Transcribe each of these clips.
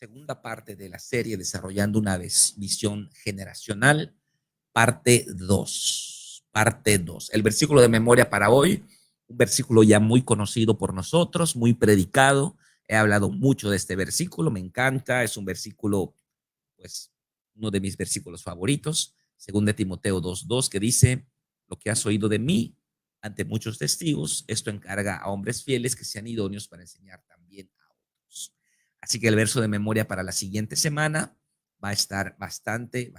segunda parte de la serie Desarrollando una visión generacional, parte 2. Parte 2. El versículo de memoria para hoy, un versículo ya muy conocido por nosotros, muy predicado. He hablado mucho de este versículo, me encanta, es un versículo, pues, uno de mis versículos favoritos, según de Timoteo 2:2, que dice: lo que has oído de mí ante muchos testigos, esto encarga a hombres fieles que sean idóneos para enseñar también a otros. Así que el verso de memoria para la siguiente semana va a estar bastante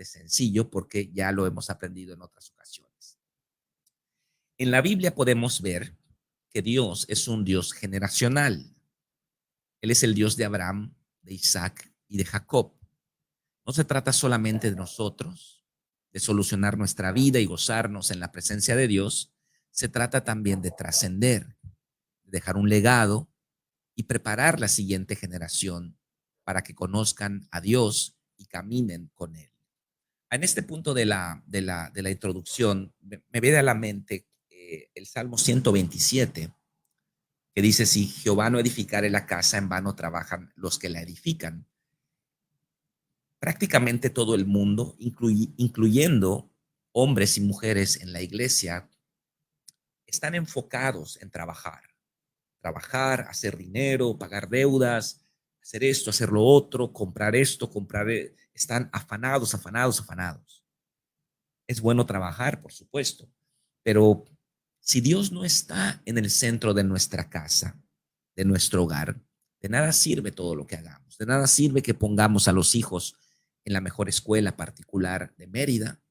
sencillo porque ya lo hemos aprendido en otras ocasiones. En la Biblia podemos ver que Dios es un Dios generacional. Él es el Dios de Abraham, de Isaac y de Jacob. No se trata solamente de nosotros, de solucionar nuestra vida y gozarnos en la presencia de Dios. Se trata también de trascender, de dejar un legado y preparar la siguiente generación para que conozcan a Dios y caminen con Él. En este punto de la introducción, me viene a la mente el Salmo 127, que dice: si Jehová no edificare la casa, en vano trabajan los que la edifican. Prácticamente todo el mundo, incluyendo hombres y mujeres en la iglesia, están enfocados en trabajar, hacer dinero, pagar deudas, hacer esto, hacer lo otro, comprar esto, están afanados. Es bueno trabajar, por supuesto, pero si Dios no está en el centro de nuestra casa, de nuestro hogar, de nada sirve todo lo que hagamos, de nada sirve que pongamos a los hijos en la mejor escuela particular de Mérida,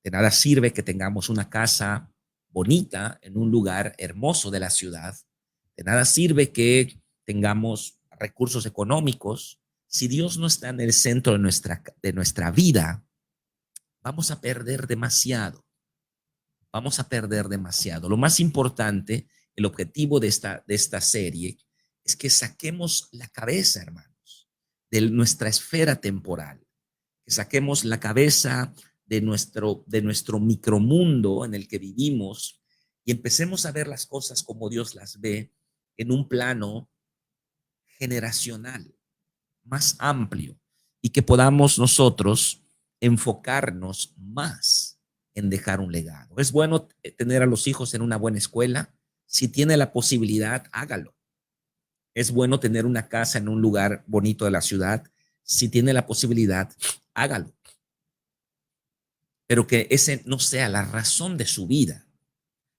de nada sirve que tengamos una casa bonita en un lugar hermoso de la ciudad, de nada sirve que tengamos recursos económicos. Si Dios no está en el centro de nuestra vida, vamos a perder demasiado. Vamos a perder demasiado. Lo más importante, el objetivo de esta serie, es que saquemos la cabeza, hermanos, de nuestra esfera temporal, que saquemos la cabeza de nuestro micromundo en el que vivimos y empecemos a ver las cosas como Dios las ve, en un plano generacional, más amplio, y que podamos nosotros enfocarnos más en dejar un legado. Es bueno tener a los hijos en una buena escuela. Si tiene la posibilidad, hágalo. Es bueno tener una casa en un lugar bonito de la ciudad. Si tiene la posibilidad, hágalo. Pero que ese no sea la razón de su vida.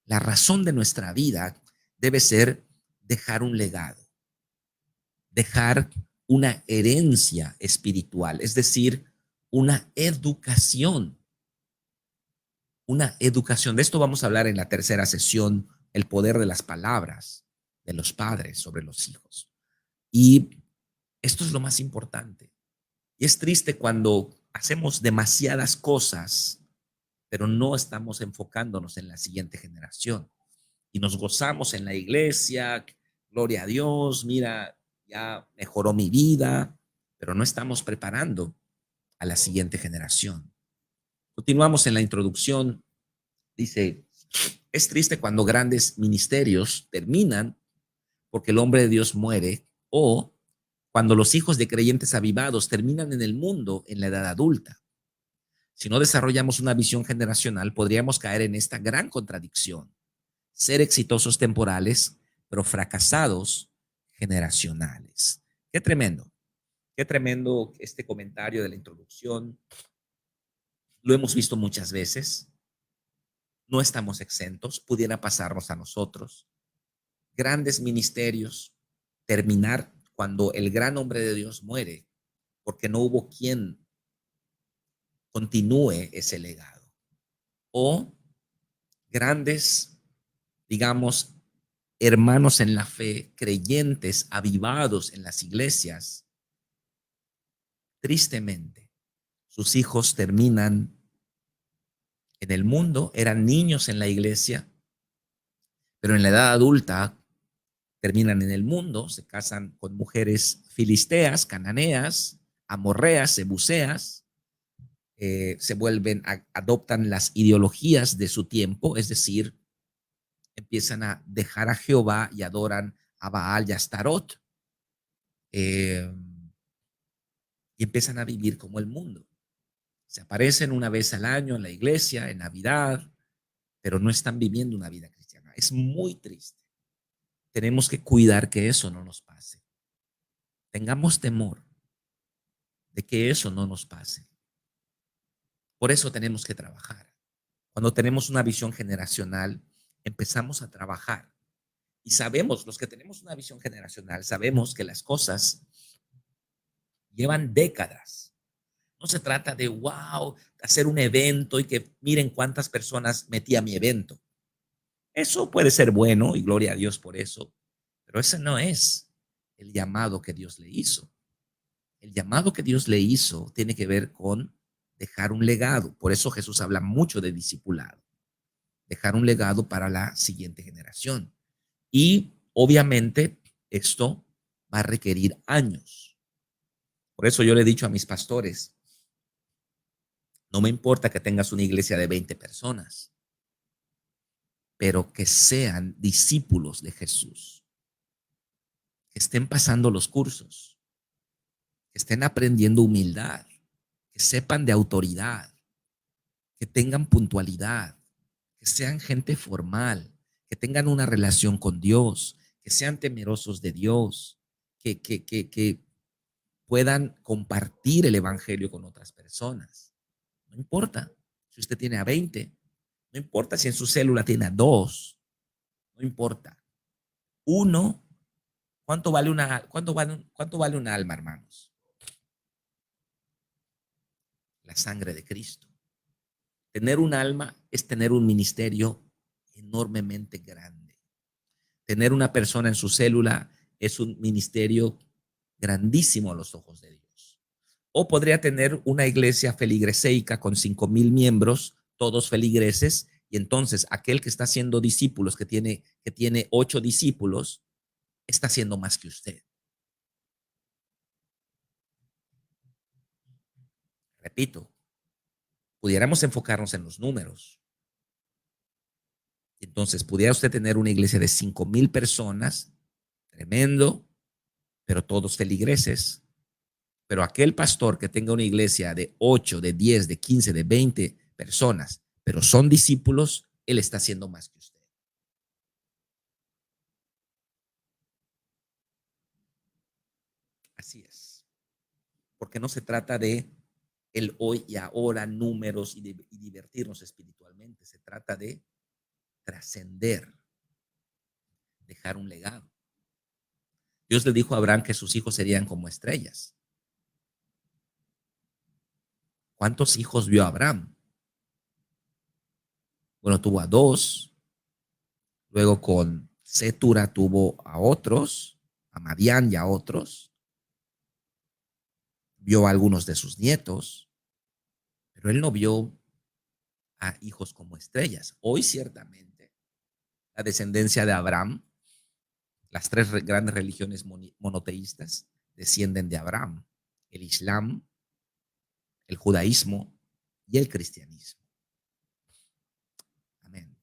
La razón de nuestra vida debe ser dejar un legado, dejar una herencia espiritual, es decir, una educación. Una educación. De esto vamos a hablar en la tercera sesión, el poder de las palabras de los padres sobre los hijos. Y esto es lo más importante. Y es triste cuando hacemos demasiadas cosas, pero no estamos enfocándonos en la siguiente generación. Y nos gozamos en la iglesia, gloria a Dios, mira, ya mejoró mi vida, pero no estamos preparando a la siguiente generación. Continuamos en la introducción. Dice: es triste cuando grandes ministerios terminan porque el hombre de Dios muere, o cuando los hijos de creyentes avivados terminan en el mundo en la edad adulta. Si no desarrollamos una visión generacional, podríamos caer en esta gran contradicción: ser exitosos temporales, pero fracasados generacionales. Qué tremendo este comentario de la introducción. Lo hemos visto muchas veces. No estamos exentos, pudiera pasarnos a nosotros. Grandes ministerios terminar cuando el gran hombre de Dios muere, porque no hubo quien continúe ese legado. O grandes, digamos, hermanos en la fe, creyentes, avivados en las iglesias, tristemente, sus hijos terminan en el mundo, eran niños en la iglesia, pero en la edad adulta terminan en el mundo, se casan con mujeres filisteas, cananeas, amorreas, jebuseas, adoptan las ideologías de su tiempo, es decir, empiezan a dejar a Jehová y adoran a Baal y a Astarot. y empiezan a vivir como el mundo. Se aparecen una vez al año en la iglesia, en Navidad, pero no están viviendo una vida cristiana. Es muy triste. Tenemos que cuidar que eso no nos pase. Tengamos temor de que eso no nos pase. Por eso tenemos que trabajar. Cuando tenemos una visión generacional, empezamos a trabajar. Y sabemos, los que tenemos una visión generacional, sabemos que las cosas llevan décadas. No se trata de, wow, hacer un evento y que miren cuántas personas metí a mi evento. Eso puede ser bueno y gloria a Dios por eso, pero ese no es el llamado que Dios le hizo. El llamado que Dios le hizo tiene que ver con dejar un legado. Por eso Jesús habla mucho de discipulado. Dejar un legado para la siguiente generación. Y obviamente esto va a requerir años. Por eso yo le he dicho a mis pastores, no me importa que tengas una iglesia de 20 personas, pero que sean discípulos de Jesús, que estén pasando los cursos, que estén aprendiendo humildad, que sepan de autoridad, que tengan puntualidad, que sean gente formal, que tengan una relación con Dios, que sean temerosos de Dios, que puedan compartir el evangelio con otras personas. No importa si usted tiene a 20, no importa si en su célula tiene a 2, no importa. Uno, cuánto vale un alma, hermanos? La sangre de Cristo. Tener un alma es tener un ministerio enormemente grande. Tener una persona en su célula es un ministerio grandísimo a los ojos de Dios. O podría tener una iglesia feligreseica con 5,000 miembros, todos feligreses, y entonces aquel que está haciendo discípulos, que tiene 8 discípulos, está haciendo más que usted. Repito, pudiéramos enfocarnos en los números. Entonces, pudiera usted tener una iglesia de 5,000 personas, tremendo, pero todos feligreses. Pero aquel pastor que tenga una iglesia de 8, de 10, de 15, de 20 personas, pero son discípulos, él está haciendo más que usted. Así es. Porque no se trata de el hoy y ahora, números y divertirnos espiritualmente. Se trata de trascender, dejar un legado. Dios le dijo a Abraham que sus hijos serían como estrellas. ¿Cuántos hijos vio Abraham? Bueno, tuvo a 2, luego con Cetura tuvo a otros, a Madián y a otros, vio a algunos de sus nietos, pero él no vio a hijos como estrellas. Hoy ciertamente la descendencia de Abraham, las 3 grandes religiones monoteístas descienden de Abraham: el Islam, el judaísmo y el cristianismo. Amén.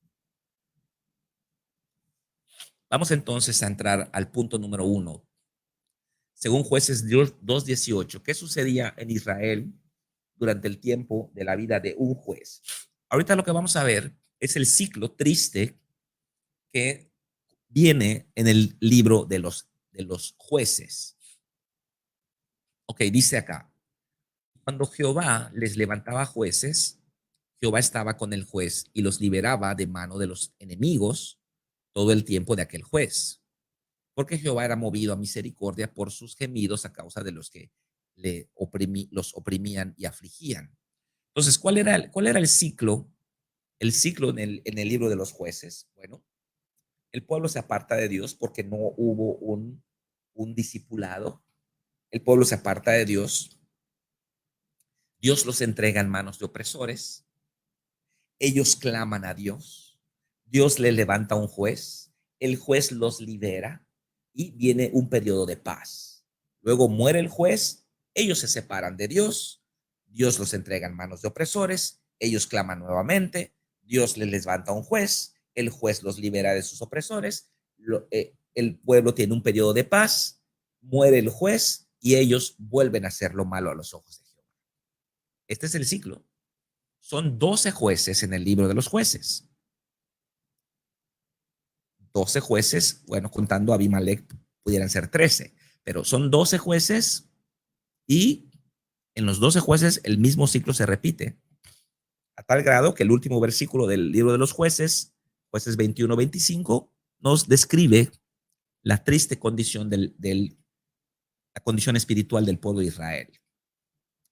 Vamos entonces a entrar al punto número 1. Según Jueces 2:18, ¿qué sucedía en Israel durante el tiempo de la vida de un juez? Ahorita lo que vamos a ver es el ciclo triste que viene en el libro de los jueces. Ok, dice acá, cuando Jehová les levantaba jueces, Jehová estaba con el juez y los liberaba de mano de los enemigos todo el tiempo de aquel juez, porque Jehová era movido a misericordia por sus gemidos a causa de los que los oprimían y afligían. Entonces, ¿cuál era el ciclo? El ciclo en el libro de los jueces. Bueno, el pueblo se aparta de Dios porque no hubo un discipulado. El pueblo se aparta de Dios. Dios los entrega en manos de opresores. Ellos claman a Dios. Dios les levanta un juez. El juez los libera y viene un periodo de paz. Luego muere el juez. Ellos se separan de Dios. Dios los entrega en manos de opresores. Ellos claman nuevamente. Dios les levanta un juez. El juez los libera de sus opresores. El pueblo tiene un periodo de paz. Muere el juez y ellos vuelven a hacer lo malo a los ojos de Jehová. Este es el ciclo. Son 12 jueces en el libro de los jueces. 12 jueces, bueno, contando a Abimelech, pudieran ser 13, pero son 12 jueces y en los 12 jueces el mismo ciclo se repite, a tal grado que el último versículo del libro de los jueces, jueces 21-25, nos describe la triste condición la condición espiritual del pueblo de Israel.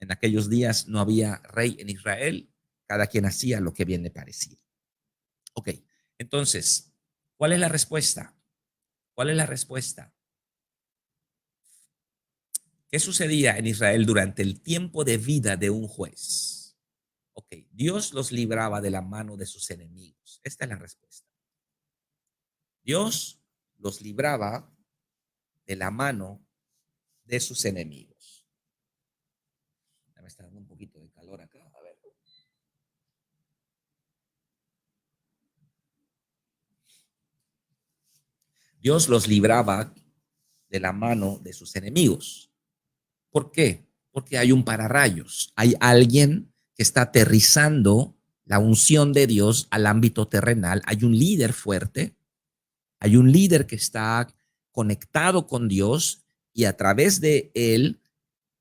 En aquellos días no había rey en Israel, cada quien hacía lo que bien le parecía. Ok, entonces, ¿cuál es la respuesta? ¿Cuál es la respuesta? ¿Qué sucedía en Israel durante el tiempo de vida de un juez? Ok, Dios los libraba de la mano de sus enemigos. Esta es la respuesta. Dios los libraba de la mano de sus enemigos. Ya me está dando un poquito de calor acá. A ver. Dios los libraba de la mano de sus enemigos. ¿Por qué? Porque hay un pararrayos. Hay alguien que está aterrizando la unción de Dios al ámbito terrenal. Hay un líder fuerte. Hay un líder que está conectado con Dios y a través de él,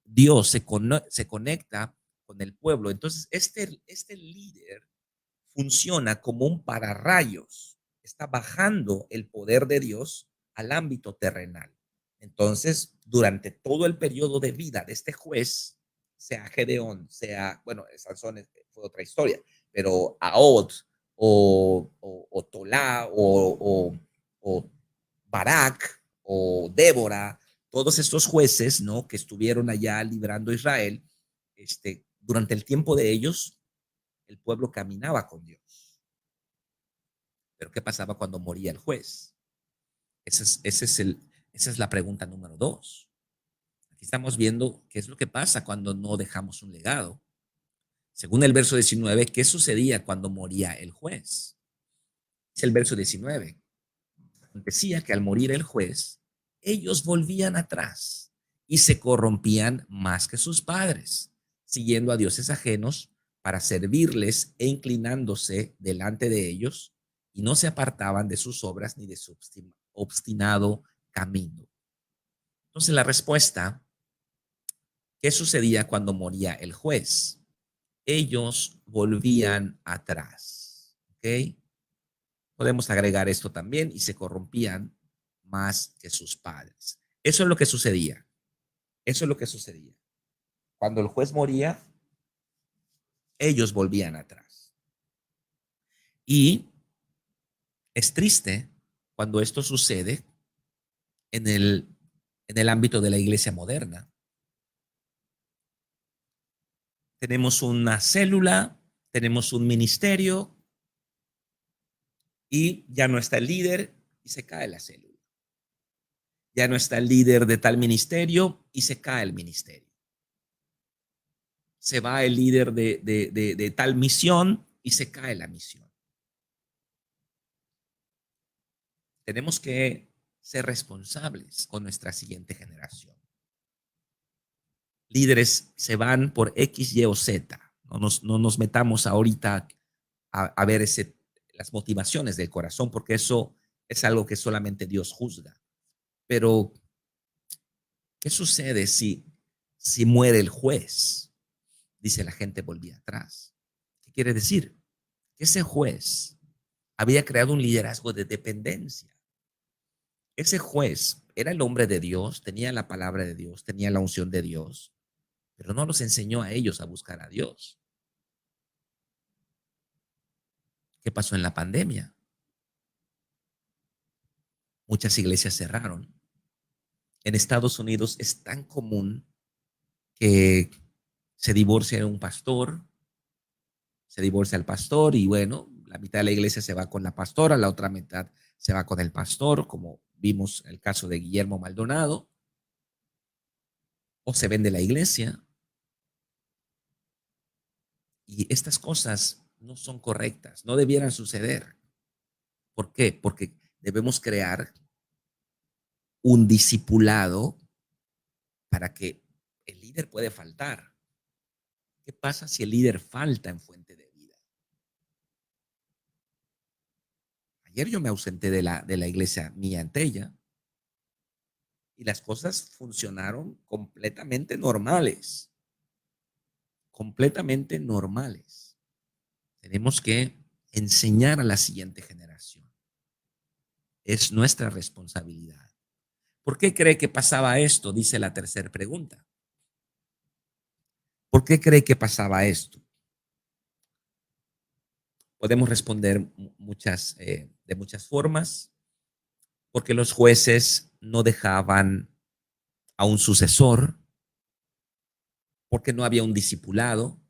Dios se conecta con el pueblo. Entonces, este líder funciona como un pararrayos. Está bajando el poder de Dios al ámbito terrenal. Entonces, durante todo el periodo de vida de este juez, sea Gedeón, sea, bueno, Sansón fue otra historia, pero Ahod o Tolá o Barak o Débora, todos estos jueces, ¿no? Que estuvieron allá librando a Israel, durante el tiempo de ellos, el pueblo caminaba con Dios. Pero ¿qué pasaba cuando moría el juez? Esa es la pregunta número 2. Aquí estamos viendo qué es lo que pasa cuando no dejamos un legado. Según el verso 19, ¿qué sucedía cuando moría el juez? Es el verso 19. Decía que al morir el juez, ellos volvían atrás y se corrompían más que sus padres, siguiendo a dioses ajenos para servirles e inclinándose delante de ellos, y no se apartaban de sus obras ni de su obstinado camino. Entonces la respuesta, ¿qué sucedía cuando moría el juez? Ellos volvían atrás. ¿Ok? Podemos agregar esto también y se corrompían más que sus padres. Eso es lo que sucedía. Eso es lo que sucedía. Cuando el juez moría, ellos volvían atrás. Y es triste cuando esto sucede en el ámbito de la iglesia moderna. Tenemos una célula, tenemos un ministerio y ya no está el líder y se cae la célula. Ya no está el líder de tal ministerio y se cae el ministerio. Se va el líder de tal misión y se cae la misión. Tenemos que ser responsables con nuestra siguiente generación. Líderes se van por X, Y o Z. No nos metamos ahorita a ver las motivaciones del corazón, porque eso es algo que solamente Dios juzga. Pero, ¿qué sucede si muere el juez? Dice la gente, volvía atrás. ¿Qué quiere decir? Que ese juez había creado un liderazgo de dependencia. Ese juez era el hombre de Dios, tenía la palabra de Dios, tenía la unción de Dios, pero no los enseñó a ellos a buscar a Dios. ¿Qué pasó en la pandemia? Muchas iglesias cerraron. En Estados Unidos es tan común que se divorcia un pastor, se divorcia el pastor y bueno, la mitad de la iglesia se va con la pastora, la otra mitad se va con el pastor, como vimos el caso de Guillermo Maldonado, o se vende la iglesia. Y estas cosas no son correctas, no debieran suceder. ¿Por qué? Porque debemos crear un discipulado para que el líder puede faltar. ¿Qué pasa si el líder falta en Fuente de Vida? Ayer yo me ausenté de la iglesia mía en Tella y las cosas funcionaron completamente normales, completamente normales. Tenemos que enseñar a la siguiente generación. Es nuestra responsabilidad. ¿Por qué cree que pasaba esto? Dice la tercera pregunta. ¿Por qué cree que pasaba esto? Podemos responder de muchas formas, porque los jueces no dejaban a un sucesor, porque no había un discipulado.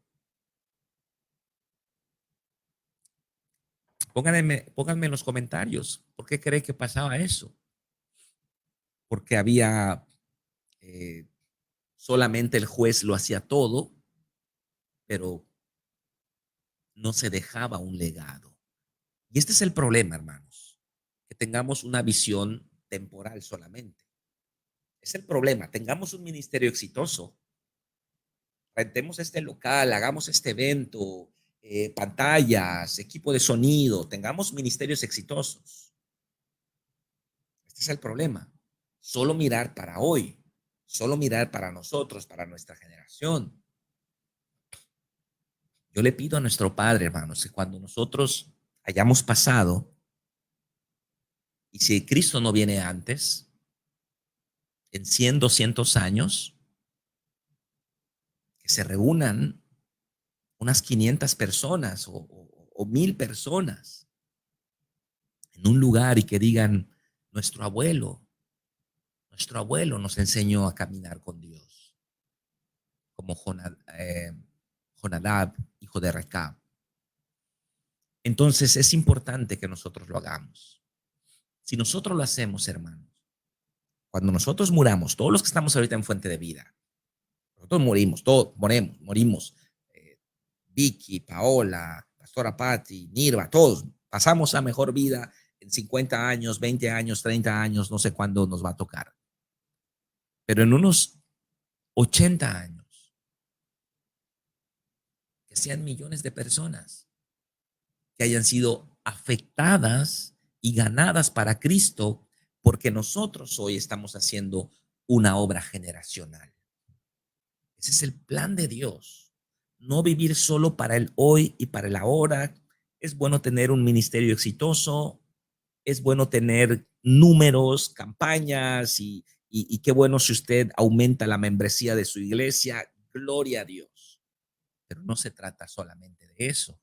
Pónganme en los comentarios, ¿por qué cree que pasaba eso? Porque había eh, solamente el juez lo hacía todo, pero no se dejaba un legado. Y este es el problema, hermanos, que tengamos una visión temporal solamente. Es el problema, tengamos un ministerio exitoso, rentemos este local, hagamos este evento, pantallas, equipo de sonido, tengamos ministerios exitosos. Este es el problema. Solo mirar para hoy, solo mirar para nosotros, para nuestra generación. Yo le pido a nuestro Padre, hermanos, que cuando nosotros hayamos pasado, y si Cristo no viene antes, en 100, 200 años, que se reúnan unas 500 personas o 1000 personas en un lugar y que digan, nuestro abuelo nos enseñó a caminar con Dios, como Jonadab, hijo de Recab. Entonces es importante que nosotros lo hagamos. Si nosotros lo hacemos, hermanos, cuando nosotros muramos, todos los que estamos ahorita en Fuente de Vida, nosotros morimos, todos morimos. Vicky, Paola, Pastora Patti, Nirva, todos pasamos a mejor vida en 50 años, 20 años, 30 años, no sé cuándo nos va a tocar. Pero en unos 80 años, que sean millones de personas que hayan sido afectadas y ganadas para Cristo, porque nosotros hoy estamos haciendo una obra generacional. Ese es el plan de Dios. No vivir solo para el hoy y para el ahora. Es bueno tener un ministerio exitoso, es bueno tener números, campañas y qué bueno si usted aumenta la membresía de su iglesia. Gloria a Dios. Pero no se trata solamente de eso.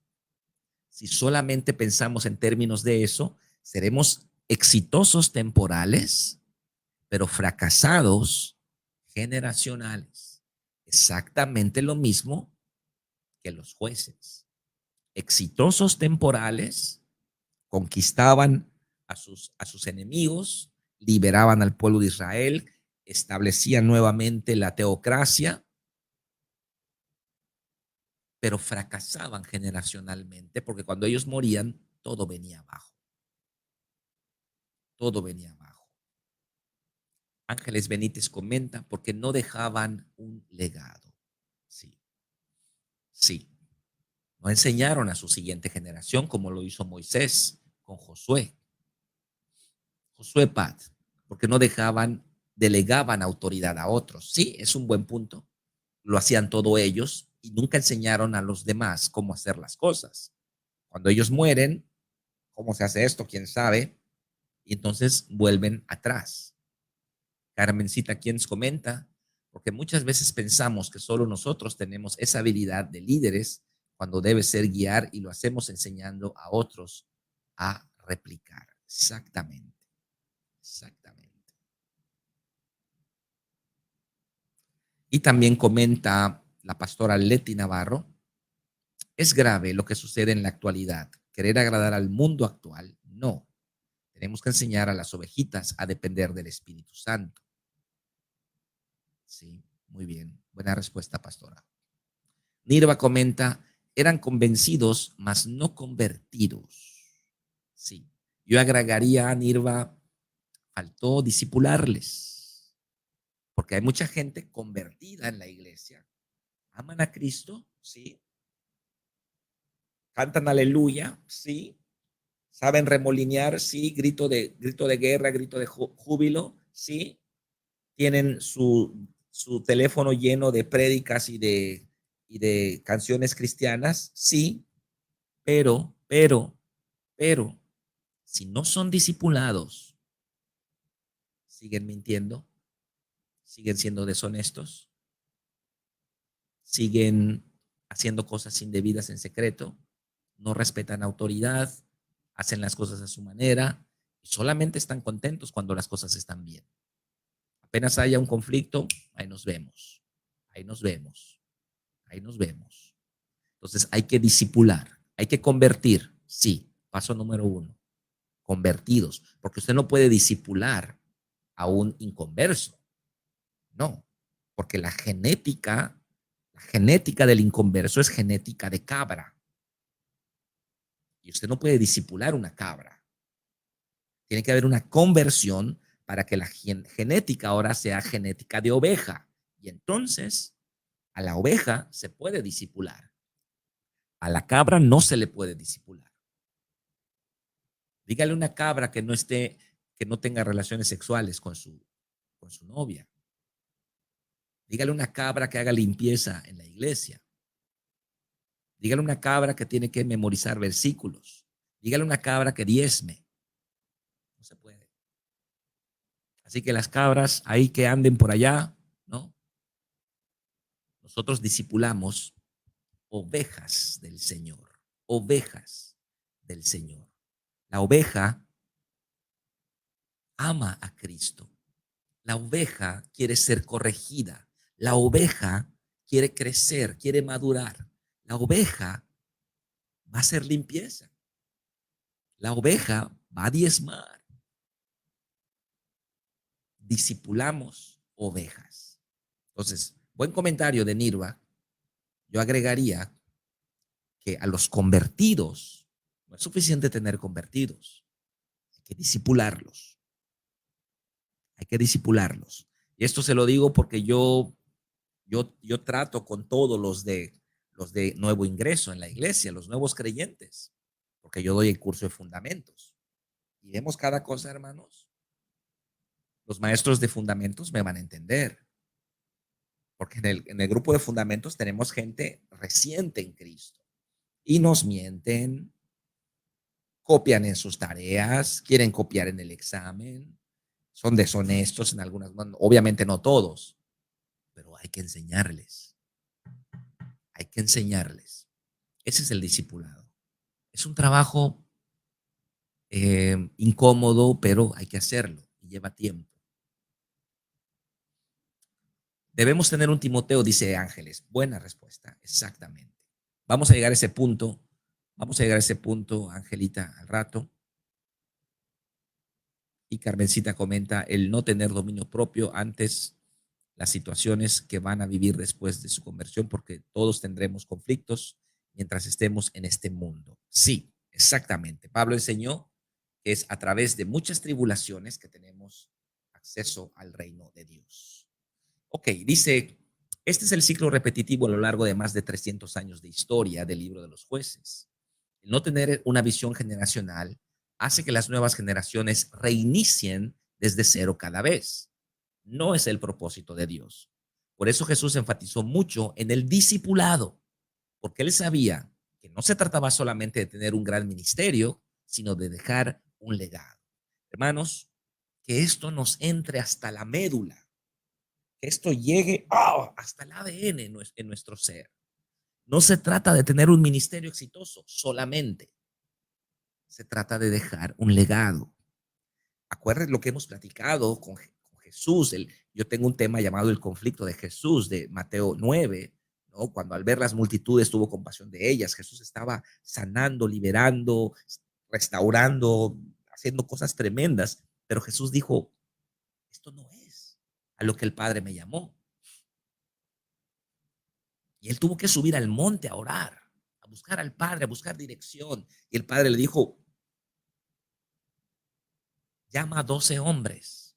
Si solamente pensamos en términos de eso, seremos exitosos temporales, pero fracasados generacionales. Exactamente lo mismo que los jueces. Exitosos temporales, conquistaban a sus enemigos, liberaban al pueblo de Israel, establecían nuevamente la teocracia, pero fracasaban generacionalmente porque cuando ellos morían, todo venía abajo. Todo venía abajo. Ángeles Benítez comenta porque no dejaban un legado. Sí, sí. No enseñaron a su siguiente generación como lo hizo Moisés con Josué. Josué Pat, porque no delegaban autoridad a otros. Sí, es un buen punto. Lo hacían todo ellos y nunca enseñaron a los demás cómo hacer las cosas. Cuando ellos mueren, ¿cómo se hace esto? ¿Quién sabe? Y entonces vuelven atrás. Carmencita, ¿quién nos comenta? Porque muchas veces pensamos que solo nosotros tenemos esa habilidad de líderes cuando debe ser guiar y lo hacemos enseñando a otros a replicar. Exactamente, exactamente. Y también comenta la pastora Leti Navarro, es grave lo que sucede en la actualidad. Querer agradar al mundo actual, no. Tenemos que enseñar a las ovejitas a depender del Espíritu Santo. Sí, muy bien. Buena respuesta, pastora. Nirva comenta, eran convencidos, mas no convertidos. Sí, yo agregaría a Nirva, faltó disipularles, porque hay mucha gente convertida en la iglesia, aman a Cristo, sí, cantan aleluya, sí, saben remolinear, sí, grito de guerra, grito de júbilo, sí, tienen su teléfono lleno de prédicas y de canciones cristianas, sí, pero, si no son discipulados, siguen mintiendo, siguen siendo deshonestos, siguen haciendo cosas indebidas en secreto, no respetan autoridad, hacen las cosas a su manera y solamente están contentos cuando las cosas están bien. Apenas haya un conflicto, ahí nos vemos, ahí nos vemos, ahí nos vemos. Entonces hay que discipular, hay que convertir, sí, paso número 1, convertidos, porque usted no puede discipular a un inconverso, no, porque la genética del inconverso es genética de cabra. Y usted no puede discipular una cabra. Tiene que haber una conversión para que la genética ahora sea genética de oveja. Y entonces a la oveja se puede discipular. A la cabra no se le puede discipular. Dígale a una cabra que no tenga relaciones sexuales con su novia. Dígale a una cabra que haga limpieza en la iglesia. Dígale a una cabra que tiene que memorizar versículos. Dígale a una cabra que diezme. No se puede. Así que las cabras ahí que anden por allá, ¿no? Nosotros discipulamos ovejas del Señor, ovejas del Señor. La oveja ama a Cristo. La oveja quiere ser corregida. La oveja quiere crecer, quiere madurar. La oveja va a hacer limpieza. La oveja va a diezmar. Discipulamos ovejas. Entonces, buen comentario de Nirva. Yo agregaría que a los convertidos no es suficiente tener convertidos. Hay que discipularlos. Hay que discipularlos. Y esto se lo digo porque yo trato con todos los de nuevo ingreso en la iglesia, los nuevos creyentes, porque yo doy el curso de fundamentos. Y vemos cada cosa, hermanos. Los maestros de fundamentos me van a entender, porque en el grupo de fundamentos tenemos gente reciente en Cristo y nos mienten, copian en sus tareas, quieren copiar en el examen, son deshonestos en algunas, obviamente no todos, pero hay que enseñarles, hay que enseñarles. Ese es el discipulado. Es un trabajo incómodo, pero hay que hacerlo y lleva tiempo. Debemos tener un Timoteo, dice Ángeles. Buena respuesta, exactamente. Vamos a llegar a ese punto, Angelita, al rato. Y Carmencita comenta el no tener dominio propio antes las situaciones que van a vivir después de su conversión, porque todos tendremos conflictos mientras estemos en este mundo. Sí, exactamente. Pablo enseñó que es a través de muchas tribulaciones que tenemos acceso al reino de Dios. Ok, dice, este es el ciclo repetitivo a lo largo de más de 300 años de historia del libro de los jueces. El no tener una visión generacional hace que las nuevas generaciones reinicien desde cero cada vez. No es el propósito de Dios. Por eso Jesús enfatizó mucho en el discipulado, porque él sabía que no se trataba solamente de tener un gran ministerio, sino de dejar un legado. Hermanos, que esto nos entre hasta la médula, que esto llegue hasta el ADN en nuestro ser. No se trata de tener un ministerio exitoso solamente. Se trata de dejar un legado. Acuérdense lo que hemos platicado con Jesús. Yo tengo un tema llamado el conflicto de Jesús de Mateo 9, ¿no? Cuando al ver las multitudes tuvo compasión de ellas. Jesús estaba sanando, liberando, restaurando, haciendo cosas tremendas. Pero Jesús dijo, esto no es a lo que el Padre me llamó. Y él tuvo que subir al monte a orar, a buscar al Padre, a buscar dirección. Y el Padre le dijo, llama a 12 hombres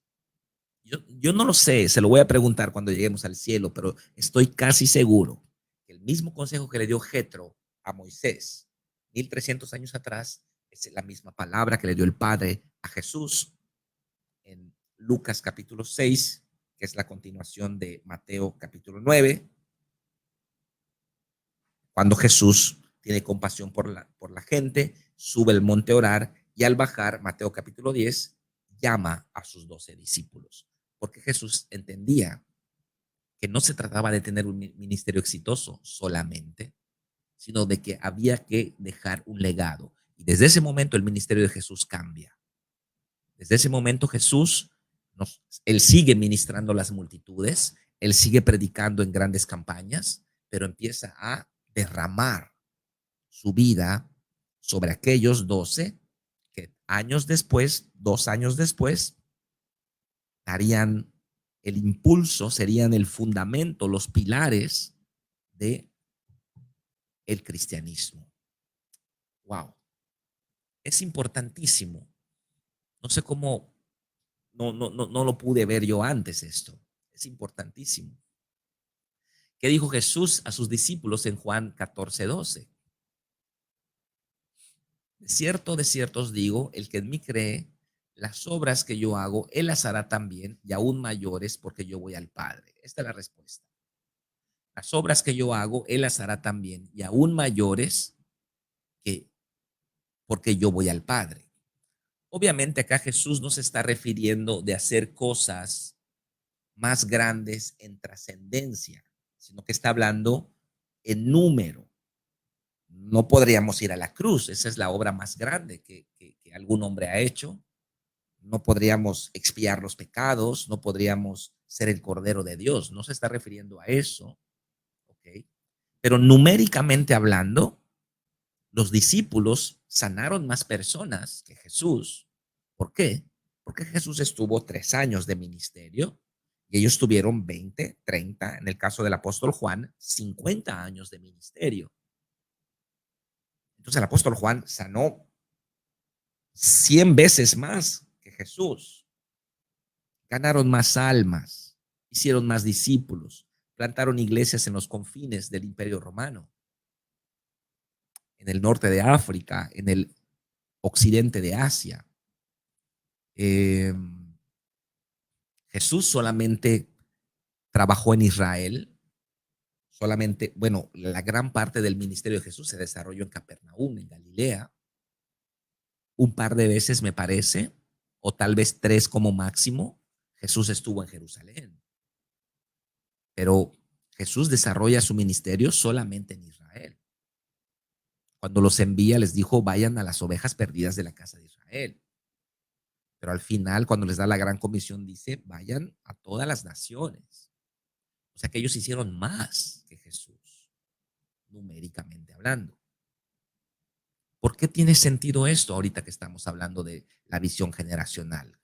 Yo no lo sé, se lo voy a preguntar cuando lleguemos al cielo, pero estoy casi seguro que el mismo consejo que le dio Jetro a Moisés 1300 años atrás es la misma palabra que le dio el Padre a Jesús en Lucas capítulo 6, que es la continuación de Mateo capítulo 9, cuando Jesús tiene compasión por la gente, sube el monte a orar y al bajar, Mateo capítulo 10, llama a sus 12 discípulos, porque Jesús entendía que no se trataba de tener un ministerio exitoso solamente, sino de que había que dejar un legado. Y desde ese momento el ministerio de Jesús cambia. Desde ese momento Jesús, él sigue ministrando a las multitudes, él sigue predicando en grandes campañas, pero empieza a derramar su vida sobre aquellos 12 que años después, 2 años después, darían el impulso, serían el fundamento, los pilares de el cristianismo. Wow, es importantísimo. No sé cómo no lo pude ver yo antes esto. Es importantísimo. ¿Qué dijo Jesús a sus discípulos en Juan 14:12? De cierto os digo, el que en mí cree, las obras que yo hago, él las hará también, y aún mayores, porque yo voy al Padre. Esta es la respuesta. Las obras que yo hago, él las hará también, y aún mayores, que porque yo voy al Padre. Obviamente acá Jesús no se está refiriendo de hacer cosas más grandes en trascendencia, sino que está hablando en número. No podríamos ir a la cruz, esa es la obra más grande que algún hombre ha hecho. No podríamos expiar los pecados, no podríamos ser el Cordero de Dios, no se está refiriendo a eso, ¿ok? Pero numéricamente hablando, los discípulos sanaron más personas que Jesús. ¿Por qué? Porque Jesús estuvo 3 años de ministerio y ellos tuvieron 20, 30, en el caso del apóstol Juan, 50 años de ministerio. Entonces el apóstol Juan sanó 100 veces más que Jesús. Ganaron más almas, hicieron más discípulos, plantaron iglesias en los confines del Imperio Romano, en el norte de África, en el occidente de Asia. Eh, Jesús solamente trabajó en Israel, solamente, bueno, la gran parte del ministerio de Jesús se desarrolló en Capernaum, en Galilea, un par de veces me parece, o tal vez 3 como máximo, Jesús estuvo en Jerusalén. Pero Jesús desarrolla su ministerio solamente en Israel. Cuando los envía, les dijo, vayan a las ovejas perdidas de la casa de Israel. Pero al final, cuando les da la gran comisión, dice, vayan a todas las naciones. O sea que ellos hicieron más que Jesús, numéricamente hablando. ¿Por qué tiene sentido esto ahorita que estamos hablando de la visión generacional?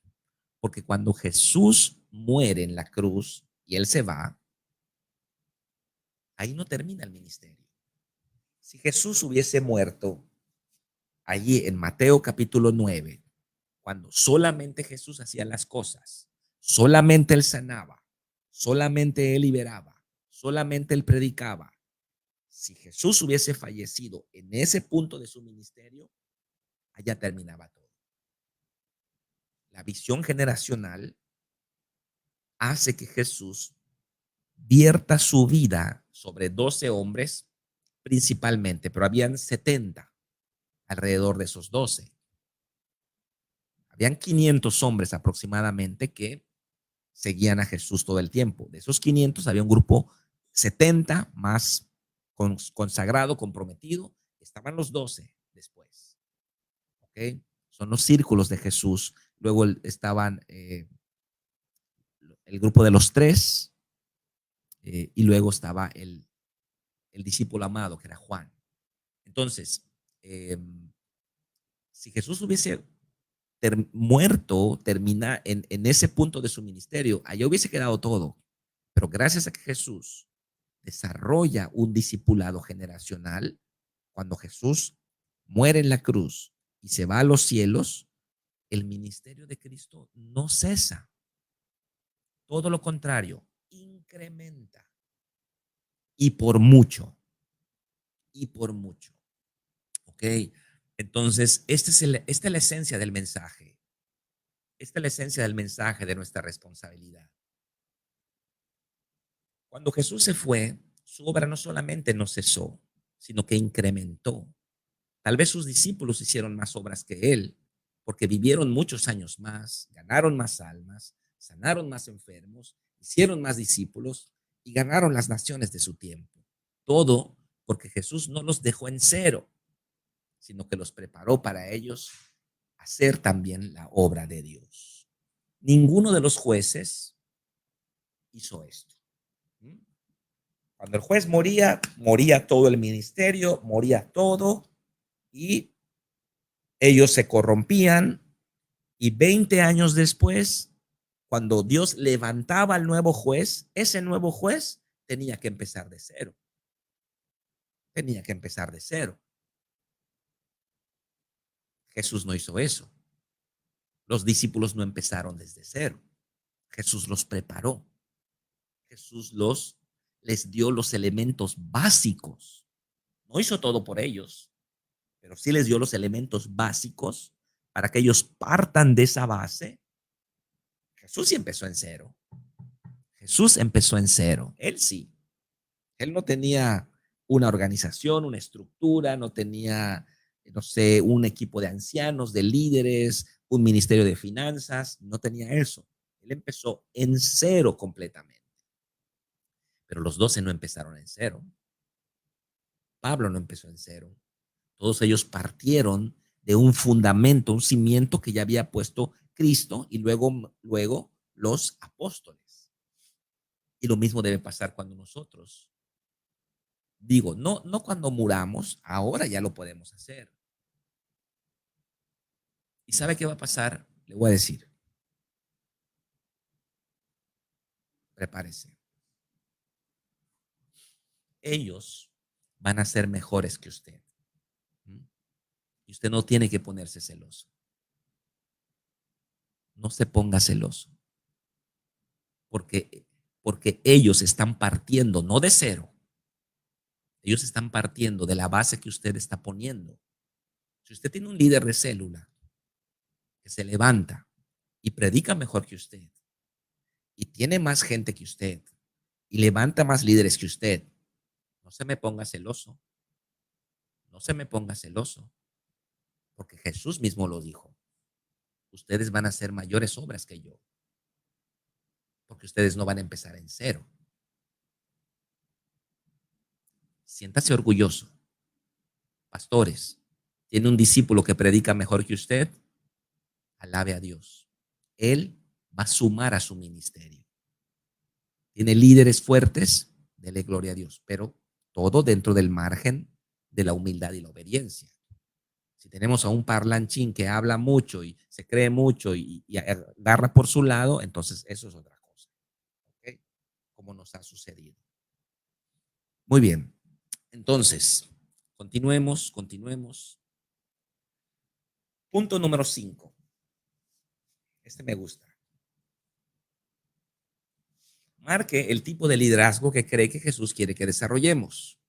Porque cuando Jesús muere en la cruz y él se va, ahí no termina el ministerio. Si Jesús hubiese muerto allí en Mateo capítulo 9, cuando solamente Jesús hacía las cosas, solamente él sanaba, solamente él liberaba, solamente él predicaba, si Jesús hubiese fallecido en ese punto de su ministerio, allá terminaba todo. La visión generacional hace que Jesús vierta su vida sobre 12 hombres principalmente, pero habían 70 alrededor de esos 12. Habían 500 hombres aproximadamente que seguían a Jesús todo el tiempo. De esos 500 había un grupo 70 más consagrado, comprometido. Estaban los 12 después. ¿Okay? Son los círculos de Jesús. Luego estaban el grupo de los 3 y luego estaba el discípulo amado, que era Juan. Entonces, si Jesús hubiese muerto, termina en ese punto de su ministerio, allá hubiese quedado todo. Pero gracias a que Jesús desarrolla un discipulado generacional, cuando Jesús muere en la cruz y se va a los cielos, el ministerio de Cristo no cesa. Todo lo contrario, incrementa. Y por mucho. Y por mucho. ¿Ok? Entonces, esta es la esencia del mensaje. Esta es la esencia del mensaje de nuestra responsabilidad. Cuando Jesús se fue, su obra no solamente no cesó, sino que incrementó. Tal vez sus discípulos hicieron más obras que él, porque vivieron muchos años más, ganaron más almas, sanaron más enfermos, hicieron más discípulos y ganaron las naciones de su tiempo. Todo porque Jesús no los dejó en cero, sino que los preparó para ellos hacer también la obra de Dios. Ninguno de los jueces hizo esto. Cuando el juez moría, moría todo el ministerio, moría todo y ellos se corrompían y 20 años después, cuando Dios levantaba al nuevo juez, ese nuevo juez tenía que empezar de cero. Tenía que empezar de cero. Jesús no hizo eso. Los discípulos no empezaron desde cero. Jesús los preparó. Jesús les dio los elementos básicos. No hizo todo por ellos, pero sí les dio los elementos básicos para que ellos partan de esa base. Jesús sí empezó en cero. Jesús empezó en cero. Él sí. Él no tenía una organización, una estructura, no tenía, no sé, un equipo de ancianos, de líderes, un ministerio de finanzas, no tenía eso. Él empezó en cero completamente. Pero los 12 no empezaron en cero. Pablo no empezó en cero. Todos ellos partieron de un fundamento, un cimiento que ya había puesto Cristo y luego los apóstoles. Y lo mismo debe pasar cuando nosotros, digo, no cuando muramos, ahora ya lo podemos hacer. ¿Y sabe qué va a pasar? Le voy a decir. Prepárese. Ellos van a ser mejores que usted. Y usted no tiene que ponerse celoso. No se ponga celoso. Porque ellos están partiendo, no de cero. Ellos están partiendo de la base que usted está poniendo. Si usted tiene un líder de célula que se levanta y predica mejor que usted, y tiene más gente que usted, y levanta más líderes que usted, no se me ponga celoso. No se me ponga celoso. Porque Jesús mismo lo dijo. Ustedes van a hacer mayores obras que yo. Porque ustedes no van a empezar en cero. Siéntase orgulloso. Pastores, tiene un discípulo que predica mejor que usted, alabe a Dios. Él va a sumar a su ministerio. Tiene líderes fuertes, dele gloria a Dios, pero todo dentro del margen de la humildad y la obediencia. Si tenemos a un parlanchín que habla mucho y se cree mucho y agarra por su lado, entonces eso es otra cosa. ¿Okay? Como nos ha sucedido. Muy bien. Entonces, continuemos. Punto número 5. Este me gusta. Marque el tipo de liderazgo que cree que Jesús quiere que desarrollemos.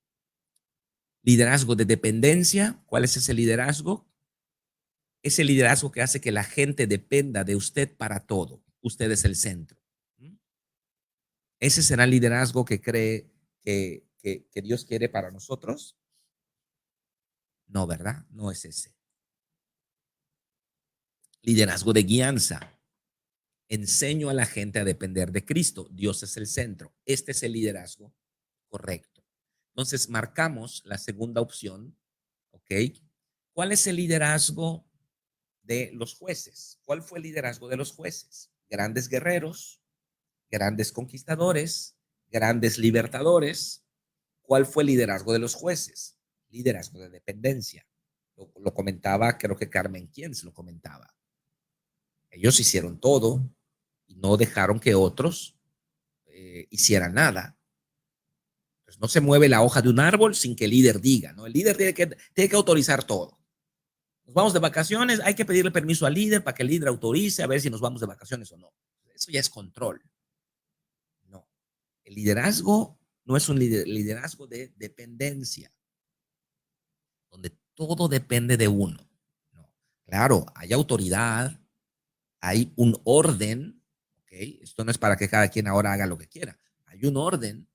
Liderazgo de dependencia. ¿Cuál es ese liderazgo? Ese liderazgo que hace que la gente dependa de usted para todo. Usted es el centro. ¿Ese será el liderazgo que cree que Dios quiere para nosotros? No, ¿verdad? No es ese. Liderazgo de guianza. Enseño a la gente a depender de Cristo. Dios es el centro. Este es el liderazgo correcto. Entonces, marcamos la segunda opción. ¿Ok? ¿Cuál es el liderazgo de los jueces? ¿Cuál fue el liderazgo de los jueces? Grandes guerreros, grandes conquistadores, grandes libertadores. ¿Cuál fue el liderazgo de los jueces? Liderazgo de dependencia. Lo comentaba, creo que Carmen Quiens lo comentaba. Ellos hicieron todo y no dejaron que otros hicieran nada. Pues no se mueve la hoja de un árbol sin que el líder diga, ¿no? El líder tiene que autorizar todo. Nos vamos de vacaciones, hay que pedirle permiso al líder para que el líder autorice a ver si nos vamos de vacaciones o no. Eso ya es control. El liderazgo no es un liderazgo de dependencia, donde todo depende de uno. No. Claro, hay autoridad, hay un orden, ¿ok? Esto no es para que cada quien ahora haga lo que quiera. Hay un orden,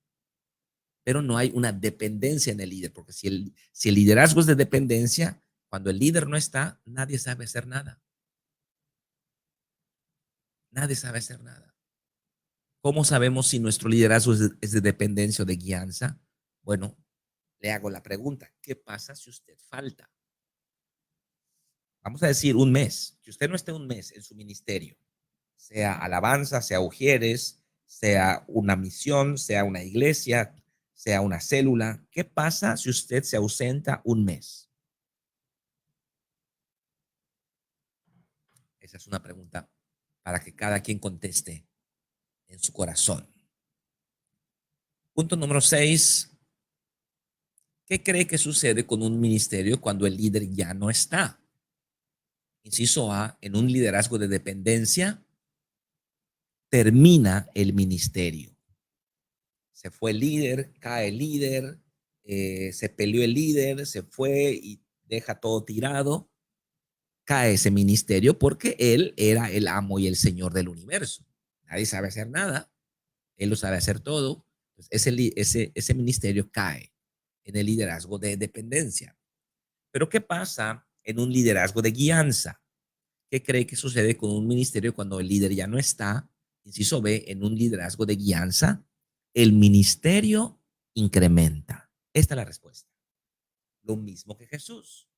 pero no hay una dependencia en el líder, porque si el liderazgo es de dependencia, cuando el líder no está, nadie sabe hacer nada. Nadie sabe hacer nada. ¿Cómo sabemos si nuestro liderazgo es de dependencia o de guianza? Bueno, le hago la pregunta, ¿qué pasa si usted falta? Vamos a decir un mes, que usted no esté un mes en su ministerio, sea alabanza, sea ujieres, sea una misión, sea una iglesia, sea una célula. ¿Qué pasa si usted se ausenta un mes? Esa es una pregunta para que cada quien conteste en su corazón. Punto número 6. ¿Qué cree que sucede con un ministerio cuando el líder ya no está? Inciso A, en un liderazgo de dependencia, termina el ministerio. Se fue el líder, cae el líder, se peleó el líder, se fue y deja todo tirado. Cae ese ministerio porque él era el amo y el señor del universo. Nadie sabe hacer nada, él lo sabe hacer todo. Ese ministerio cae en el liderazgo de dependencia. Pero ¿qué pasa en un liderazgo de guianza? ¿Qué cree que sucede con un ministerio cuando el líder ya no está? Inciso B, en un liderazgo de guianza, el ministerio incrementa. Esta es la respuesta. Lo mismo que Jesús.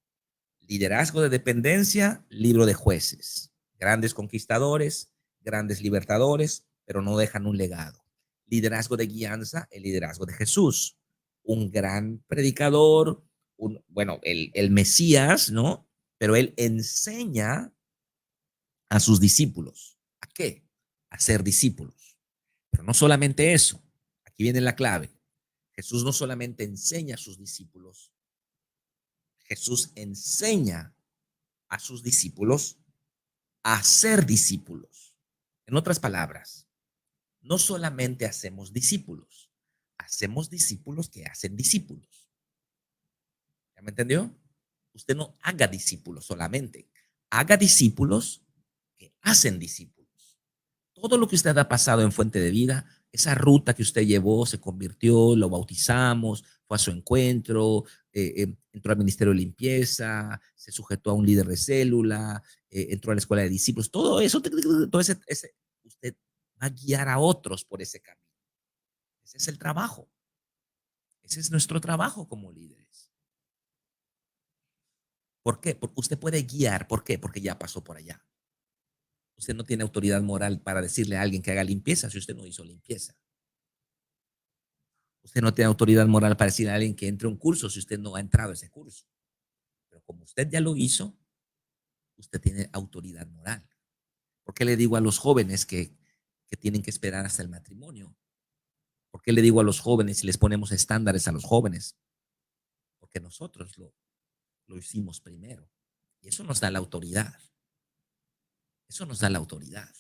Liderazgo de dependencia, libro de jueces. Grandes conquistadores, grandes libertadores, pero no dejan un legado. Liderazgo de guianza, el liderazgo de Jesús. Un gran predicador, bueno, el Mesías, ¿no? Pero él enseña a sus discípulos. ¿A qué? A ser discípulos. Pero no solamente eso. Aquí viene la clave. Jesús no solamente enseña a sus discípulos, Jesús enseña a sus discípulos a ser discípulos. En otras palabras, no solamente hacemos discípulos que hacen discípulos. ¿Ya me entendió? Usted no haga discípulos solamente, haga discípulos que hacen discípulos. Todo lo que usted ha pasado en Fuente de Vida, esa ruta que usted llevó, se convirtió, lo bautizamos, fue a su encuentro, entró al ministerio de limpieza, se sujetó a un líder de célula, entró a la escuela de discípulos, todo eso, todo usted va a guiar a otros por ese camino. Ese es el trabajo. Ese es nuestro trabajo como líderes. ¿Por qué? Porque usted puede guiar. ¿Por qué? Porque ya pasó por allá. Usted no tiene autoridad moral para decirle a alguien que haga limpieza si usted no hizo limpieza. Usted no tiene autoridad moral para decirle a alguien que entre a un curso si usted no ha entrado a ese curso. Pero como usted ya lo hizo, usted tiene autoridad moral. ¿Por qué le digo a los jóvenes que tienen que esperar hasta el matrimonio? ¿Por qué le digo a los jóvenes y les ponemos estándares a los jóvenes? Porque nosotros lo hicimos primero. Y eso nos da la autoridad. Eso nos da la autoridad.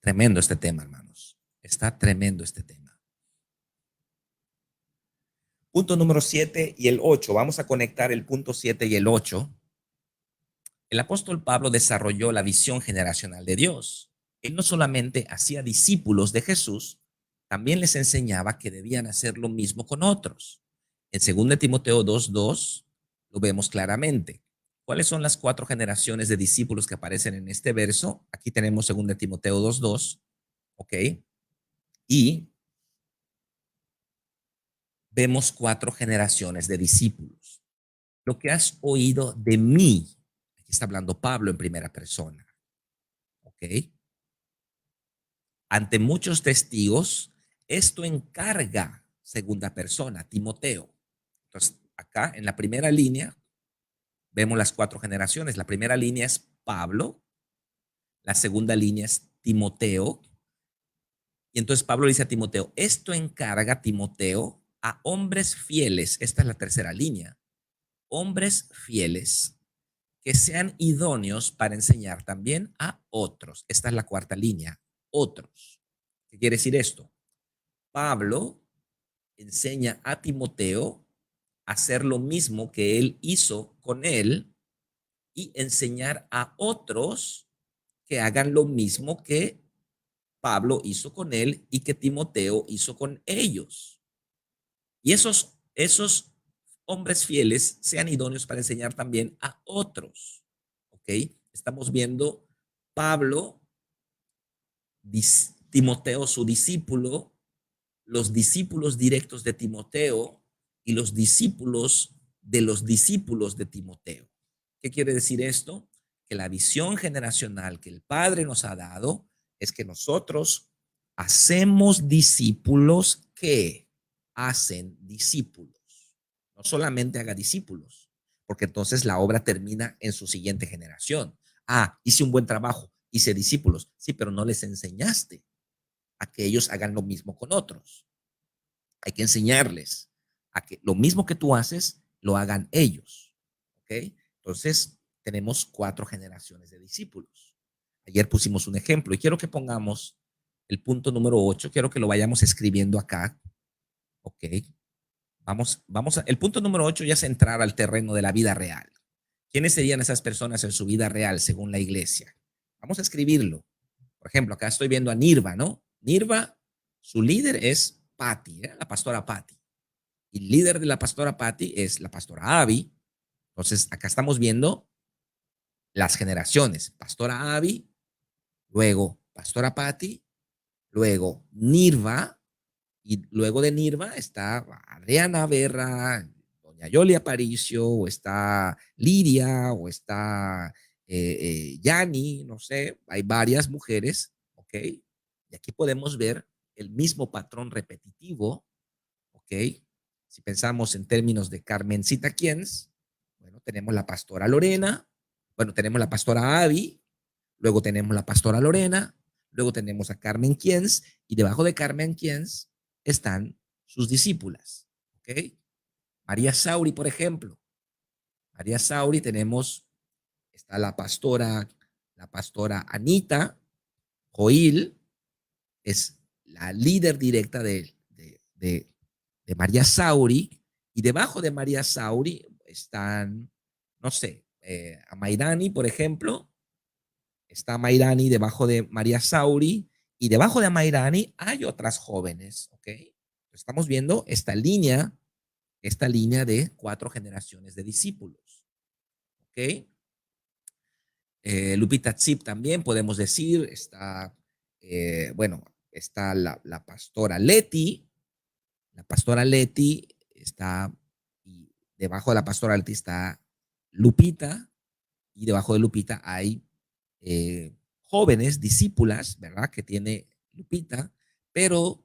Tremendo este tema, hermanos. Está tremendo este tema. Punto número 7 y el 8. Vamos a conectar el punto 7 y el 8. El apóstol Pablo desarrolló la visión generacional de Dios. Él no solamente hacía discípulos de Jesús, también les enseñaba que debían hacer lo mismo con otros. En 2 Timoteo 2:2 lo vemos claramente. ¿Cuáles son las 4 generaciones de discípulos que aparecen en este verso? Aquí tenemos 2 Timoteo 2:2, ¿ok? Y vemos 4 generaciones de discípulos. Lo que has oído de mí, aquí está hablando Pablo en primera persona, ¿ok? Ante muchos testigos, esto encarga segunda persona, Timoteo. Entonces, acá en la primera línea vemos las 4 generaciones. La primera línea es Pablo, la segunda línea es Timoteo. Y entonces Pablo dice a Timoteo, esto encarga Timoteo a hombres fieles. Esta es la tercera línea. Hombres fieles que sean idóneos para enseñar también a otros. Esta es la cuarta línea. otros. ¿Qué quiere decir esto? Pablo enseña a Timoteo a hacer lo mismo que él hizo con él y enseñar a otros que hagan lo mismo que Pablo hizo con él y que Timoteo hizo con ellos. Y esos hombres fieles sean idóneos para enseñar también a otros. ¿Ok? Estamos viendo Pablo, Timoteo, su discípulo, los discípulos directos de Timoteo y los discípulos de Timoteo. ¿Qué quiere decir esto? Que la visión generacional que el Padre nos ha dado es que nosotros hacemos discípulos que hacen discípulos. No solamente haga discípulos, porque entonces la obra termina en su siguiente generación. Ah, hice un buen trabajo, hice discípulos, sí, pero no les enseñaste a que ellos hagan lo mismo con otros. Hay que enseñarles a que lo mismo que tú haces, lo hagan ellos. ¿Ok? Entonces, tenemos 4 generaciones de discípulos. Ayer pusimos un ejemplo y quiero que pongamos el punto número 8. Quiero que lo vayamos escribiendo acá. ¿Ok? El punto número 8 ya es entrar al terreno de la vida real. ¿Quiénes serían esas personas en su vida real según la iglesia? Vamos a escribirlo. Por ejemplo, acá estoy viendo a Nirva, ¿no? Nirva, su líder es Patty, la pastora Patty. Y el líder de la pastora Patty es la pastora Abby. Entonces, acá estamos viendo las generaciones. Pastora Abby, luego pastora Patty, luego Nirva, y luego de Nirva está Adriana Berra, doña Yoli Aparicio, o está Lidia, o está Yani, no sé, hay varias mujeres, ¿ok? Y aquí podemos ver el mismo patrón repetitivo, ¿ok? Si pensamos en términos de Carmencita Quiens, bueno, tenemos la pastora Lorena, bueno, tenemos la pastora Abby, luego tenemos la pastora Lorena, luego tenemos a Carmen Quiens, y debajo de Carmen Quiens están sus discípulas, ¿ok? María Sauri, por ejemplo. María Sauri tenemos, está la pastora Anita Joil, es la líder directa de María Sauri, y debajo de María Sauri están, no sé, a Mairani, por ejemplo, está Mairani debajo de María Sauri, y debajo de Mairani hay otras jóvenes, ¿ok? Estamos viendo esta línea de 4 generaciones de discípulos, ¿ok? Lupita Zip también podemos decir, está, bueno, está la pastora Leti, está, y debajo de la pastora Leti está Lupita, y debajo de Lupita hay jóvenes, discípulas, ¿verdad? Que tiene Lupita, pero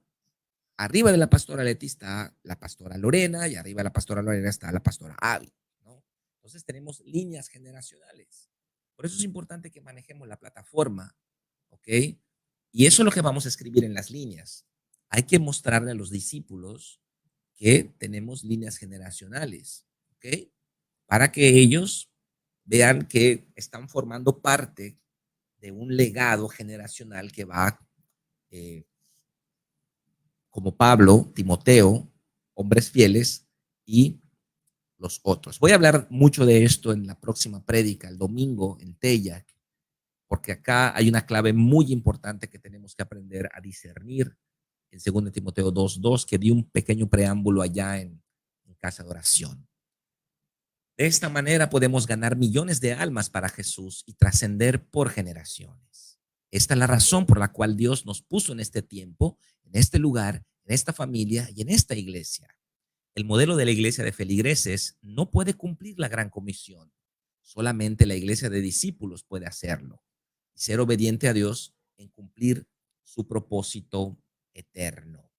arriba de la pastora Leti está la pastora Lorena, y arriba de la pastora Lorena está la pastora Avi, ¿no? Entonces tenemos líneas generacionales. Por eso es importante que manejemos la plataforma, ¿ok? Y eso es lo que vamos a escribir en las líneas. Hay que mostrarle a los discípulos que tenemos líneas generacionales, ¿ok? Para que ellos vean que están formando parte de un legado generacional que va, eh, como Pablo, Timoteo, hombres fieles y los otros. Voy a hablar mucho de esto en la próxima prédica, el domingo en Teyac, porque acá hay una clave muy importante que tenemos que aprender a discernir en 2 Timoteo 2:2, que di un pequeño preámbulo allá en casa de oración. De esta manera podemos ganar millones de almas para Jesús y trascender por generaciones. Esta es la razón por la cual Dios nos puso en este tiempo, en este lugar, en esta familia y en esta iglesia. El modelo de la iglesia de feligreses no puede cumplir la gran comisión. Solamente la iglesia de discípulos puede hacerlo y ser obediente a Dios en cumplir su propósito eterno.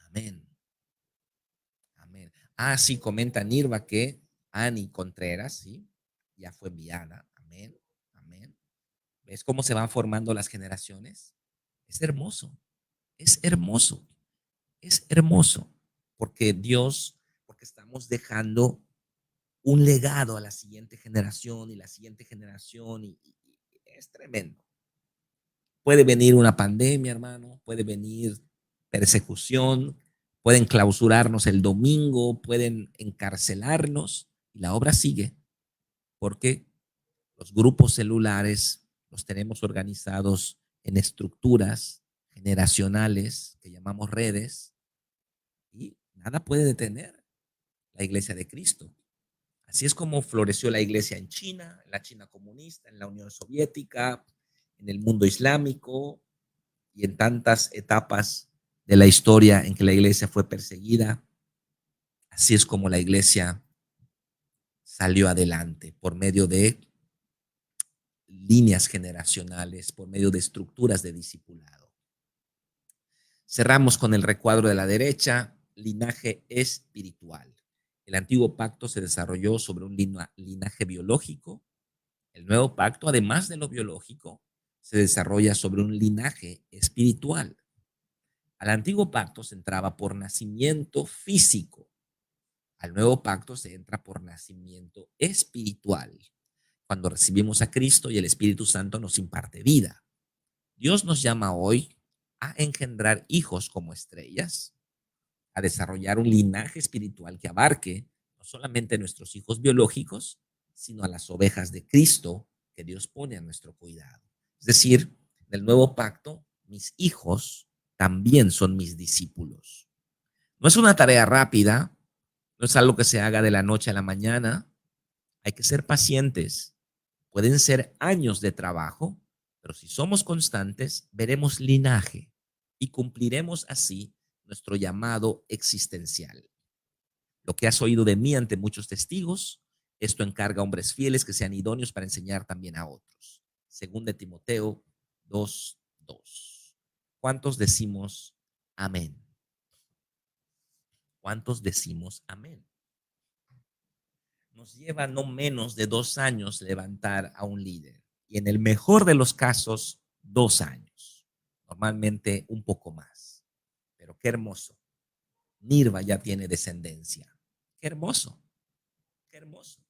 Amén. Amén. Ah, sí, comenta Nirva que Ani Contreras, sí, ya fue enviada. Amén. Amén. ¿Ves cómo se van formando las generaciones? Es hermoso. Es hermoso. Es hermoso. Porque estamos dejando un legado a la siguiente generación y la siguiente generación, y es tremendo. Puede venir una pandemia, hermano, puede venir persecución, pueden clausurarnos el domingo, pueden encarcelarnos y la obra sigue porque los grupos celulares los tenemos organizados en estructuras generacionales que llamamos redes y nada puede detener la iglesia de Cristo. Así es como floreció la iglesia en China, en la China comunista, en la Unión Soviética, en el mundo islámico y en tantas etapas de la historia en que la iglesia fue perseguida. Así es como la iglesia salió adelante por medio de líneas generacionales, por medio de estructuras de discipulado. Cerramos con el recuadro de la derecha, linaje espiritual. El antiguo pacto se desarrolló sobre un linaje biológico. El nuevo pacto, además de lo biológico, se desarrolla sobre un linaje espiritual. Al antiguo pacto se entraba por nacimiento físico. Al nuevo pacto se entra por nacimiento espiritual. Cuando recibimos a Cristo y el Espíritu Santo nos imparte vida. Dios nos llama hoy a engendrar hijos como estrellas, a desarrollar un linaje espiritual que abarque no solamente nuestros hijos biológicos, sino a las ovejas de Cristo que Dios pone a nuestro cuidado. Es decir, del nuevo pacto, mis hijos también son mis discípulos. No es una tarea rápida, no es algo que se haga de la noche a la mañana. Hay que ser pacientes. Pueden ser años de trabajo, pero si somos constantes, veremos linaje y cumpliremos así nuestro llamado existencial. Lo que has oído de mí ante muchos testigos, esto encarga a hombres fieles que sean idóneos para enseñar también a otros. Según de Timoteo 2:2. ¿Cuántos decimos amén? ¿Cuántos decimos amén? Nos lleva no menos de 2 años levantar a un líder y en el mejor de los casos 2 años, normalmente un poco más. Pero qué hermoso. Nirva ya tiene descendencia. Qué hermoso, qué hermoso.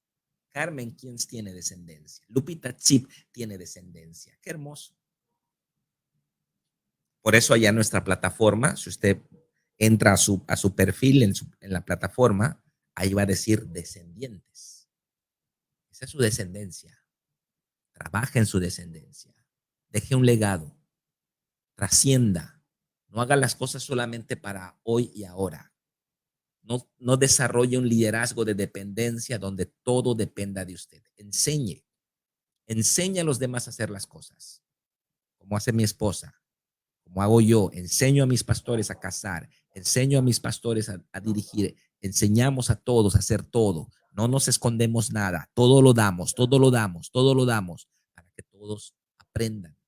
Carmen ¿quién tiene descendencia? Lupita Chip tiene descendencia. Qué hermoso. Por eso allá en nuestra plataforma, si usted entra a su perfil en la plataforma, ahí va a decir descendientes. Esa es su descendencia. Trabaja en su descendencia. Deje un legado. Trascienda. No haga las cosas solamente para hoy y ahora. No desarrolle un liderazgo de dependencia donde todo dependa de usted. Enseñe. Enseñe a los demás a hacer las cosas. Como hace mi esposa. Como hago yo. Enseño a mis pastores a casar. Enseño a mis pastores a dirigir. Enseñamos a todos a hacer todo. No nos escondemos nada. Todo lo damos, todo lo damos, todo lo damos para que todos aprendan.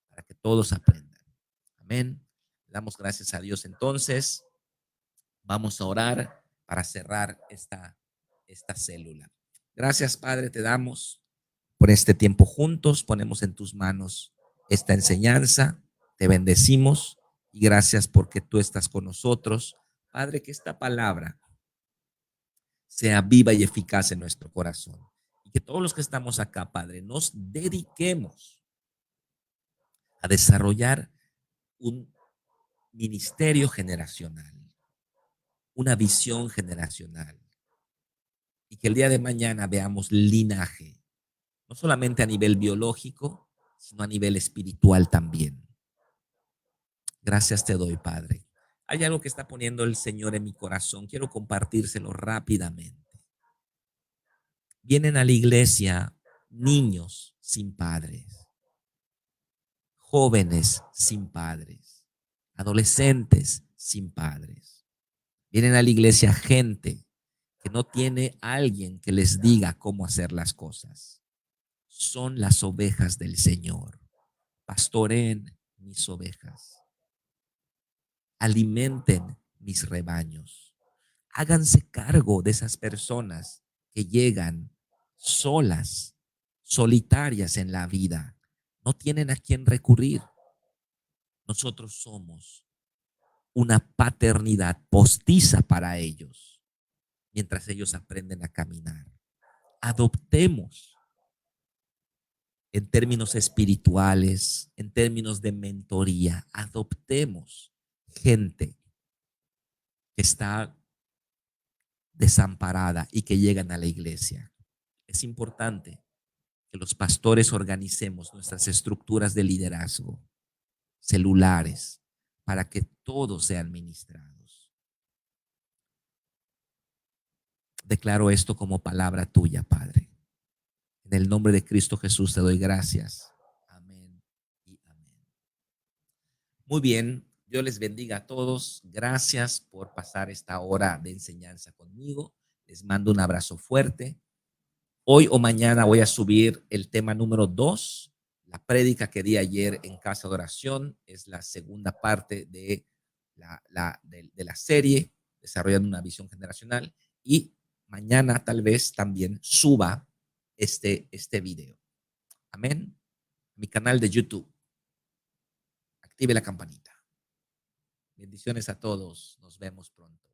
Para que todos aprendan. Amén. Damos gracias a Dios entonces. Vamos a orar para cerrar esta célula. Gracias, Padre, te damos por este tiempo juntos. Ponemos en tus manos esta enseñanza. Te bendecimos y gracias porque tú estás con nosotros. Padre, que esta palabra sea viva y eficaz en nuestro corazón. Y que todos los que estamos acá, Padre, nos dediquemos a desarrollar un ministerio generacional, una visión generacional. Y que el día de mañana veamos linaje, no solamente a nivel biológico, sino a nivel espiritual también. Gracias te doy, Padre. Hay algo que está poniendo el Señor en mi corazón. Quiero compartírselo rápidamente. Vienen a la iglesia niños sin padres, jóvenes sin padres, adolescentes sin padres. Vienen a la iglesia gente que no tiene alguien que les diga cómo hacer las cosas. Son las ovejas del Señor. Pastoreen mis ovejas. Alimenten mis rebaños. Háganse cargo de esas personas que llegan solas, solitarias en la vida. No tienen a quién recurrir. Nosotros somos una paternidad postiza para ellos, mientras ellos aprenden a caminar. Adoptemos en términos espirituales, en términos de mentoría. Adoptemos gente que está desamparada y que llegan a la iglesia. Es importante que los pastores organicemos nuestras estructuras de liderazgo celulares para que todos sean ministrados. Declaro esto como palabra tuya, Padre. En el nombre de Cristo Jesús te doy gracias. Amén y amén. Muy bien, Dios les bendiga a todos. Gracias por pasar esta hora de enseñanza conmigo. Les mando un abrazo fuerte. Hoy o mañana voy a subir el tema número 2. La prédica que di ayer en casa de oración es la segunda parte de la serie, desarrollando una visión generacional. Y mañana tal vez también suba este video. Amén. Mi canal de YouTube. Active la campanita. Bendiciones a todos. Nos vemos pronto.